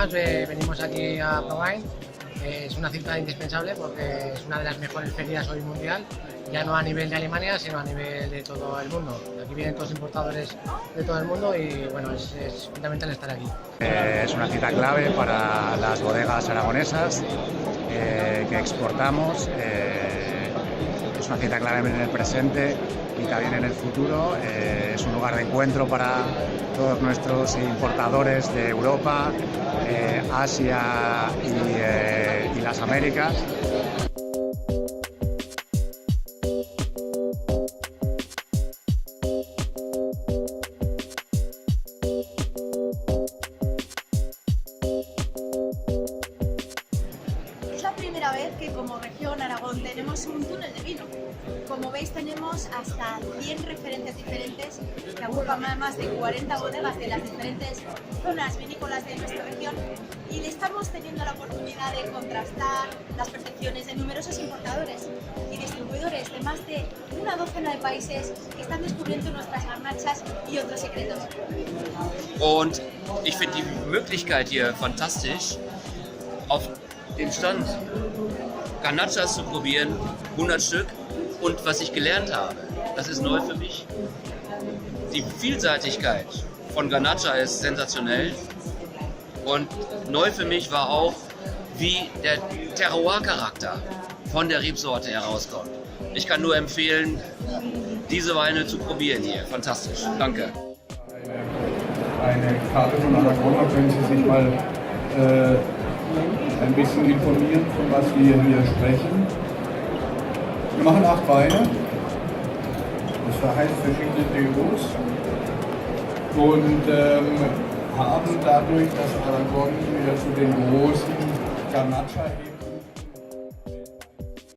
más venimos aquí a ProWine. Es una cita indispensable porque es una de las mejores ferias hoy mundial, ya no a nivel de Alemania, sino a nivel de todo el mundo. Aquí vienen todos importadores de todo el mundo y bueno, es fundamental estar aquí. Es una cita clave para las bodegas aragonesas que exportamos. Es una cita clave en el presente y también en el futuro. Es un lugar de encuentro para todos nuestros importadores de Europa, Asia y las Américas. Es la primera vez que como región Aragón tenemos un túnel de vino. Como veis tenemos hasta 100 referentes diferentes que agrupan más de 40 bodegas de las diferentes zonas vinícolas de nuestra región y estamos teniendo la oportunidad de contrastar las percepciones de numerosos importadores y distribuidores de más de una docena de países que están descubriendo nuestras garnachas y otros secretos. Und ich finde die Möglichkeit hier fantastisch, auf dem Stand Garnachas zu probieren, 100 Stück. Und was ich gelernt habe, das ist neu für mich, die Vielseitigkeit von Garnacha ist sensationell. Und neu für mich war auch, wie der Terroir-Charakter von der Rebsorte herauskommt. Ich kann nur empfehlen, diese Weine zu probieren hier. Fantastisch. Danke. Eine Karte von Aragon, da können Sie sich mal ein bisschen informieren, von was wir hier sprechen. Wir machen 8 Weine, das verheißt verschiedene Deros und haben dadurch, dass Aragon wieder zu den großen Garnacha